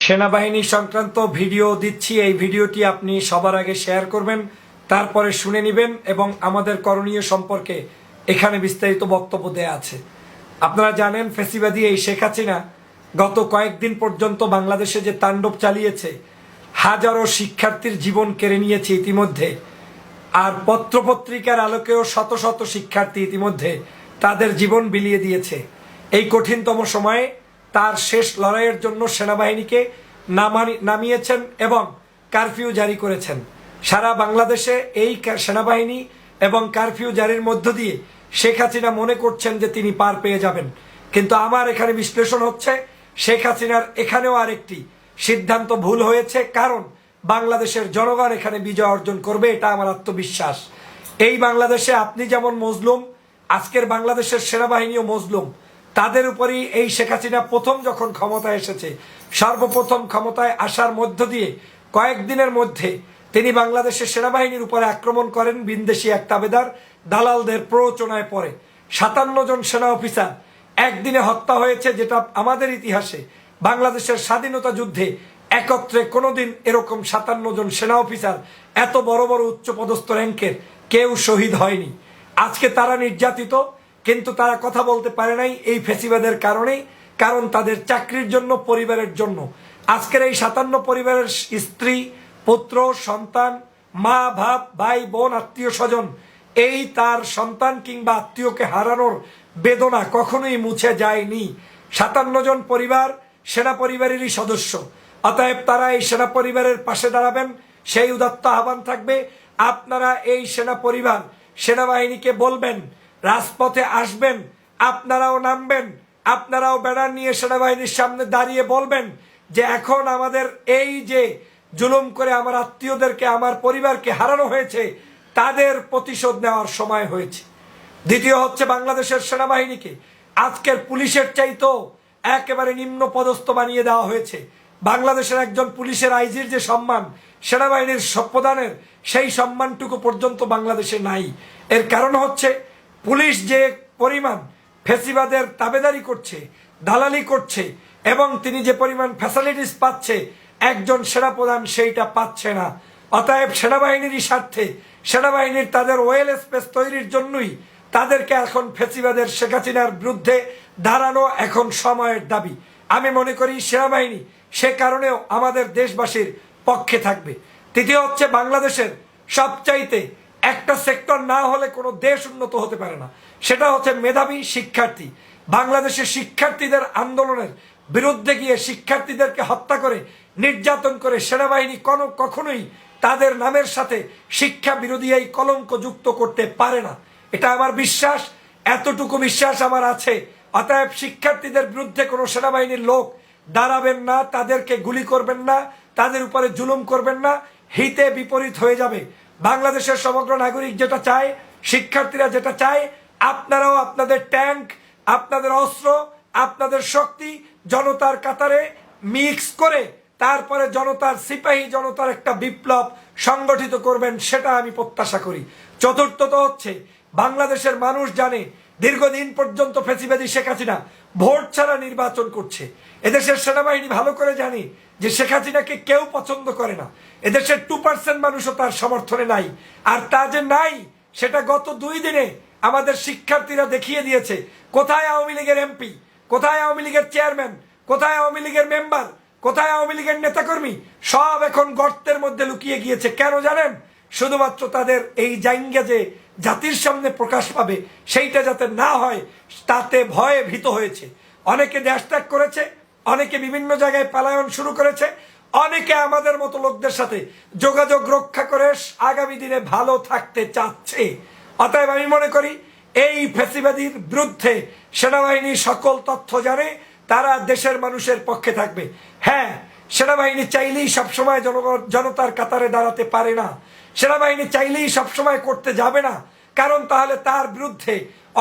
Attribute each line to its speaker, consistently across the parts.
Speaker 1: সেনাবাহিনী সংক্রান্ত ভিডিও দিচ্ছি। এই ভিডিওটি আপনি সবার আগে শেয়ার করবেন, তারপরে শুনে নেবেন এবং আমাদের করণীয় সম্পর্কে এখানে বিস্তারিত বক্তব্য দেয়া আছে। আপনারা জানেন ফ্যাসিবাদী এই শেখ হাসিনা গত কয়েকদিন পর্যন্ত বাংলাদেশে যে তাণ্ডব চালিয়েছে, হাজারো শিক্ষার্থীর জীবন কেড়ে নিয়েছে ইতিমধ্যে। আর পত্রপত্রিকার আলোকেও শত শত শিক্ষার্থী ইতিমধ্যে তাদের জীবন বিলিয়ে দিয়েছে। এই কঠিনতম সময়ে তার শেষ লড়াইয়ের জন্য সেনাবাহিনীকে নামিয়েছেন এবং কারফিউ জারি করেছেন। সারা বাংলাদেশে এই সেনাবাহিনী এবং কারফিউ জারির মধ্য দিয়ে শেখ হাসিনা মনে করছেন যে তিনি পার পেয়ে যাবেন, কিন্তু আমার এখানে বিশ্লেষণ হচ্ছে শেখ হাসিনার এখানেও আরেকটি সিদ্ধান্ত ভুল হয়েছে। কারণ বাংলাদেশের জনগণ এখানে বিজয় অর্জন করবে, এটা আমার আত্মবিশ্বাস। এই বাংলাদেশে আপনি যেমন মজলুম, আজকের বাংলাদেশের সেনাবাহিনীও মজলুম। তাদের উপরই এই শেখ হাসিনা প্রথম যখন ক্ষমতায় এসেছে, সর্বপ্রথম ক্ষমতায় আসার মধ্য দিয়ে কয়েকদিনের মধ্যে তিনি বাংলাদেশের সেনাবাহিনীর উপরে আক্রমণ করেন বিনদেশি এক তাবেদার দালালদের প্ররোচনায় পড়ে। 57 জন সেনা অফিসার একদিনে হত্যা হয়েছে, যেটা আমাদের ইতিহাসে বাংলাদেশের স্বাধীনতা যুদ্ধে একত্রে কোনোদিন এরকম 57 জন সেনা অফিসার এত বড় বড় উচ্চপদস্থ র্যাঙ্কের কেউ শহীদ হয়নি। আজকে তারা নির্যাতিত, কিন্তু তারা কথা বলতে পারে নাই এই ফ্যাসিবাদের কারণেই। কারণ তাদের চাকরির জন্য, পরিবারের জন্য আজকের এই 57 পরিবারের স্ত্রী, পুত্র, সন্তান, মা, বাপ, ভাই, বোন, আত্মীয় স্বজন, এই তার সন্তান কিংবা আত্মীয়কে হারানোর বেদনা কখনোই মুছে যায়নি। 57 জন পরিবার সেনা পরিবারেরই সদস্য, অতএব তারা এই সেনা পরিবারের পাশে দাঁড়াবেন, সেই উদাত্ত আহ্বান থাকবে। আপনারা এই সেনা পরিবার সেনাবাহিনীকে বলবেন রাজপথে আসবেন, আপনারাও নামবেন, আপনারাও ব্যানার নিয়ে সেনাবাহিনীর সামনে দাঁড়িয়ে বলবেন যে এখন আমাদের এই যে জুলুম করে আমার আত্মীয়দেরকে, আমার পরিবারকে হারানো হয়েছে, তাদের প্রতিশোধ নেওয়ার সময় হয়েছে। দ্বিতীয় হচ্ছে, বাংলাদেশের সেনাবাহিনীকে আজকের পুলিশের চাইতেও একেবারে নিম্ন পদস্থ বানিয়ে দেওয়া হয়েছে। বাংলাদেশের একজন পুলিশের আইজির যে সম্মান সেনাবাহিনীর প্রধানের, সেই সম্মানটুকু পর্যন্ত বাংলাদেশে নাই। এর কারণ হচ্ছে পুলিশ যে পরিমাণ ফ্যাসিবাদের তাবেদারি করছে, দালালি করছে, এবং তিনি যে পরিমাণ ফ্যাসিলিটিস পাচ্ছে, একজন সেনাপ্রধান সেইটা পাচ্ছে না। অতএব সেনাবাহিনীরই স্বার্থে, সেনাবাহিনীর তাদের ওয়েল স্পেস তৈরির জন্যই তাদেরকে এখন ফ্যাসিবাদের শেখ হাসিনার বিরুদ্ধে দাঁড়ানো এখন সময়ের দাবি। আমি মনে করি সেনাবাহিনী সে কারণেও আমাদের দেশবাসীর পক্ষে থাকবে। তৃতীয় হচ্ছে, বাংলাদেশের সবচাইতে একটা সেক্টর না হলে কোনো দেশ উন্নত হতে পারে না, সেটা হচ্ছে মেধাবী শিক্ষার্থী। বাংলাদেশের শিক্ষার্থীদের আন্দোলনের বিরুদ্ধে গিয়ে শিক্ষার্থীদেরকে হত্যা করে, নির্যাতন করে সেনাবাহিনী কখনোই তাদের নামের সাথে শিক্ষা বিরোধী এই কলঙ্ক যুক্ত করতে পারে না, এটা আমার বিশ্বাস। এতটুকু বিশ্বাস আমার আছে। অতএব শিক্ষার্থীদের বিরুদ্ধে কোনো সেনাবাহিনীর লোক দাঁড়াবেন না, তাদেরকে গুলি করবেন না, তাদের উপরে জুলুম করবেন না, হিতে বিপরীত হয়ে যাবে। বাংলাদেশের সমগ্র নাগরিক যেটা চায়, শিক্ষার্থীরা যেটা চায়, আপনারাও আপনাদের ট্যাঙ্ক, আপনাদের অস্ত্র, আপনাদের শক্তি জনতার কাতারে মিক্স করে তারপরে জনতার, সিপাহী জনতার একটা বিপ্লব সংগঠিত করবেন, সেটা আমি প্রত্যাশা করি। চতুর্থত হচ্ছে, বাংলাদেশের মানুষ জানে দীর্ঘদিন পর্যন্ত ফ্যাসিবাদী শেখ হাসিনা ভোট ছাড়া নির্বাচন করছে। এদেশের সেনাবাহিনী ভালো করে জানে যে শেখ হাসিনাকে কেউ পছন্দ করে না। এদেশের 2% মানুষও তার সমর্থনে নাই। আর তা যে নাই, সেটা গত 2 দিনে আমাদের শিক্ষার্থীরা দেখিয়ে দিয়েছে। কোথায় আওয়ামী লীগের এমপি, কোথায় আওয়ামী লীগের চেয়ারম্যান, কোথায় আওয়ামী লীগের মেম্বার, কোথায় আওয়ামী লীগের নেতাকর্মী, সব এখন গর্তের মধ্যে লুকিয়ে গিয়েছে। কেন জানেন? শুধুমাত্র তাদের এই জাইঙ্গা যে জাতির সামনে প্রকাশ পাবে, সেইটা যাতে না হয় তাতে ভয়ে ভীত হয়েছে। অনেকে দেশ ত্যাগ করেছে, অনেকে বিভিন্ন জায়গায় পলায়ন শুরু করেছে, অনেকে আমাদের মতো লোকদের সাথে যোগাযোগ রক্ষা করে আগামী দিনে ভালো থাকতে চাচ্ছে। অতএব আমি মনে করি এই ফ্যাসিবাদীর বিরুদ্ধে সেনাবাহিনী সকল তথ্য জানে, তারা দেশের মানুষের পক্ষে থাকবে। হ্যাঁ, সেনাবাহিনী চাইলেই সবসময় জনতার কাতারে দাঁড়াতে পারে না, সেনাবাহিনী চাইলেই সবসময় করতে যাবে না, কারণ তাহলে তার বিরুদ্ধে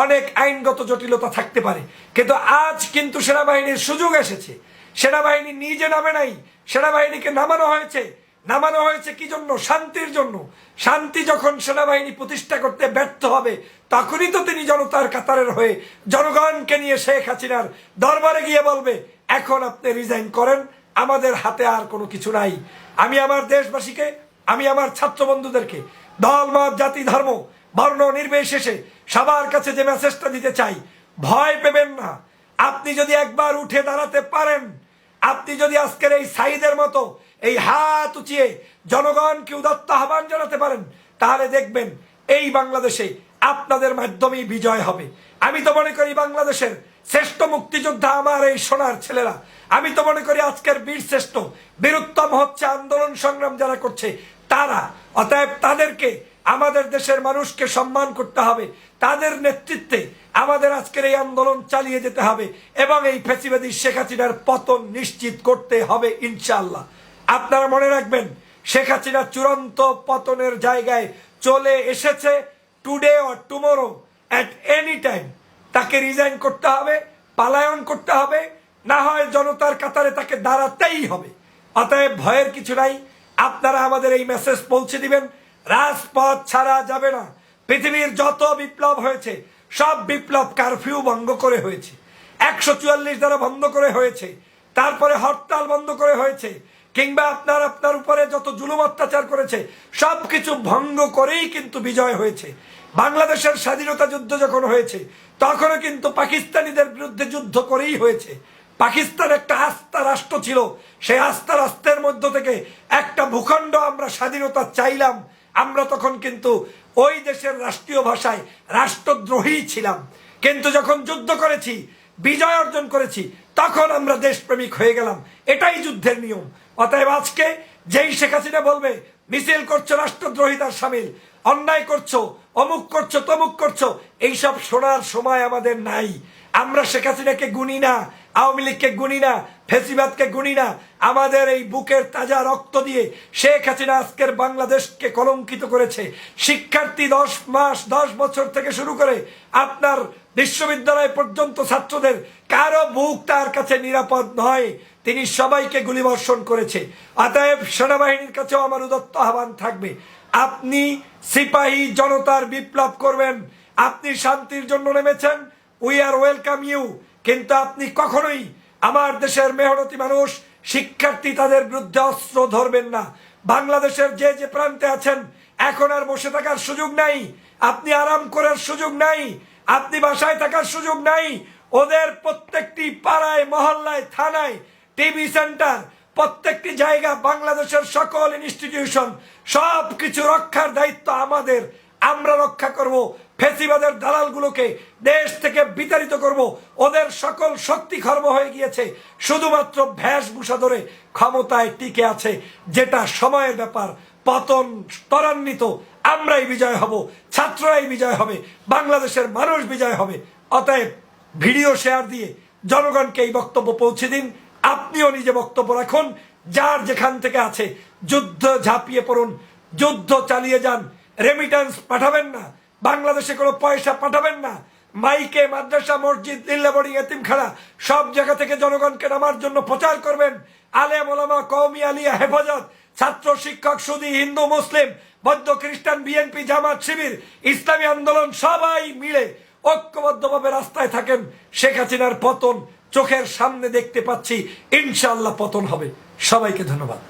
Speaker 1: অনেক আইনগত জটিলতা থাকতে পারে। কিন্তু আজ কিন্তু সেনাবাহিনীর সুযোগ এসেছে। সেনাবাহিনী নিজে নামে নাই, সেনাবাহিনীকে নামানো হয়েছে কি জন্য? শান্তির জন্য। শান্তি যখন সেনাবাহিনী প্রতিষ্ঠা করতে ব্যর্থ হবে, তখনই তো তিনি জনতার কাতারের হয়ে জনগণকে নিয়ে শেখ হাসিনার দরবারে গিয়ে বলবে, এখন আপনি রিজাইন করেন, আমাদের হাতে আর কোনো কিছু নাই। আমি আমার দেশবাসীকে, আমি আমার ছাত্র বন্ধুদেরকে দল মত জাতি ধর্ম বর্ণ নির্বিশেষে সবার কাছে যে মেসেজটা দিতে চাই, ভয় পেবেন না। আপনি যদি একবার উঠে দাঁড়াতে পারেন, আপনি যদি আজকের এই সাইদের মতো এই হাত উঁচিয়ে জনগণকে উদাত্ত আহ্বান জানাতে পারেন, তাহলে দেখবেন এই বাংলাদেশে আপনাদের মাধ্যমেই বিজয় হবে। আমি তো মনে করি বাংলাদেশের শ্রেষ্ঠ মুক্তিযোদ্ধা আমার এই সোনার ছেলেরা। আমি তো মনে করি আজকের বীর শ্রেষ্ঠ বীরুত্তম হচ্ছে আন্দোলন সংগ্রাম যারা করছে তারা। অতএব তাদেরকে, আমাদের দেশের মানুষকে সম্মান করতে হবে। তাদের নেতৃত্বে আমাদের আজকের এই আন্দোলন চালিয়ে যেতে হবে এবং এই ফ্যাসিবাদী শেখ হাসিনার পতন নিশ্চিত করতে হবে ইনশাআল্লাহ। আপনারা মনে রাখবেন, শেখ হাসিনা চূড়ান্ত পতনের জায়গায় চলে এসেছে। Today or tomorrow at any time তাকে রিজাইন করতে হবে, পালায়ন করতে হবে, না হয় জনতার কাতারে তাকে দাঁড়াতেই হবে। অতএব ভয়ের কিছু নাই। আপনারা আমাদের এই মেসেজ পৌঁছে দিবেন। রাজপথ ছাড়া যাবে না। পৃথিবীর যত বিপ্লব হয়েছে সব বিপ্লব কারফিউ ভঙ্গ করে হয়েছে, 144 দ্বারা বন্ধ করে হয়েছে, তারপরে হরতাল বন্ধ করে হয়েছে, কিংবা আপনার উপরে যত জুলুম অত্যাচার করেছে সবকিছু ভঙ্গ করেই কিন্তু বিজয় হয়েছে। বাংলাদেশের স্বাধীনতা যুদ্ধ যখন হয়েছে তখনও কিন্তু পাকিস্তানিদের বিরুদ্ধে যুদ্ধ করেই হয়েছে। পাকিস্তান একটা আস্থা রাষ্ট্র ছিল, সেই আস্থা রাষ্ট্রের মধ্য থেকে একটা ভূখণ্ড আমরা স্বাধীনতা চাইলাম। আমরা তখন কিন্তু ওই দেশের রাষ্ট্রীয় ভাষায় রাষ্ট্রদ্রোহী ছিলাম, কিন্তু যখন যুদ্ধ করেছি, বিজয় অর্জন করেছি, তখন আমরা দেশপ্রেমিক হয়ে গেলাম। এটাই যুদ্ধের নিয়ম। অতএব আজকে যেই শেখ হাসিনা বলবে মিছিল করছো রাষ্ট্রদ্রোহিতার সামিল, অন্যায় করছো, অমুক করছো, তমুক করছো, এইসব শোনার সময় আমাদের নাই। আমরা শেখ হাসিনাকে গুনি না, আওয়ামী লীগকে গুনি না, ফেসিবাদকে গুনি না। আমাদের এই বুকের তাজা রক্ত দিয়ে শেখ হাসিনা আজকের বাংলাদেশকে কলঙ্কিত করেছে। শিক্ষার্থী 10 মাস 10 বছর থেকে শুরু করে আপনার বিশ্ববিদ্যালয় পর্যন্ত ছাত্রদের কারো বুক তার কাছে নিরাপদ নয়। তিনি সবাইকে গুলিবর্ষণ করেছে। অতএব সেনাবাহিনীর কাছেও আমার উদাত্ত আহ্বান থাকবে, আপনি সিপাহী জনতার বিপ্লব করবেন। আপনি শান্তির জন্য নেমেছেন, উই আর ওয়েলকাম ইউ। কিন্তু আপনি কখনোই আমার দেশের মেহনতি মানুষ, শিক্ষার্থী, তাদের বিরুদ্ধে অস্ত্র ধরবেন না। বাংলাদেশের যে যে প্রান্তে আছেন, এখন আর বসে থাকার সুযোগ নাই, আপনি আরাম করার সুযোগ নাই, আপনি বাসায় থাকার সুযোগ নাই। ওদের প্রত্যেকটি পাড়ায়, মহল্লায়, থানায়, টিভি সেন্টার, প্রত্যেকটি জায়গা, বাংলাদেশের সকল ইনস্টিটিউশন, সব কিছু রক্ষার দায়িত্ব আমাদের। আমরা রক্ষা করব। ফেসিবাদের দালালগুলোকে দেশ থেকে বিতাড়িত করব। ওদের সকল শক্তি খর্ব হয়ে গিয়েছে, শুধুমাত্র ভেষভূষা ধরে ক্ষমতায় টিকে আছে, যেটা সময়ের ব্যাপার। পতন ত্বরান্বিত। আমরাই বিজয় হব, ছাত্ররাই বিজয় হবে, বাংলাদেশের মানুষ বিজয় হবে। অতএব ভিডিও শেয়ার দিয়ে জনগণকে এই বক্তব্য পৌঁছে দিন। আপনিও নিজে বক্তব্য রাখুন, যার যেখান থেকে আছে যুদ্ধ ঝাঁপিয়ে পড়ুন, যুদ্ধ চালিয়ে যান। রেমিটেন্স পাঠাবেন না, বাংলাদেশে কোনো পয়সা পাঠাবেন না। মাইকে, মাদ্রাসা, মসজিদ, বোর্ডিং, এতিমখানা সব জায়গা থেকে জনগণকে নামার জন্য প্রচার করবেন। আলেম ওলামা, কওমি আলিয়া, হেফাজত, ছাত্র, শিক্ষক, সুদী, হিন্দু, মুসলিম, বৌদ্ধ, খ্রিস্টান, বিএনপি, জামাত, শিবির, ইসলামী আন্দোলন সবাই মিলে ঐক্যবদ্ধভাবে রাস্তায় থাকেন। শেখ হাসিনার পতন চোখের সামনে দেখতে পাচ্ছি, ইনশাআল্লাহ পতন হবে। সবাইকে ধন্যবাদ।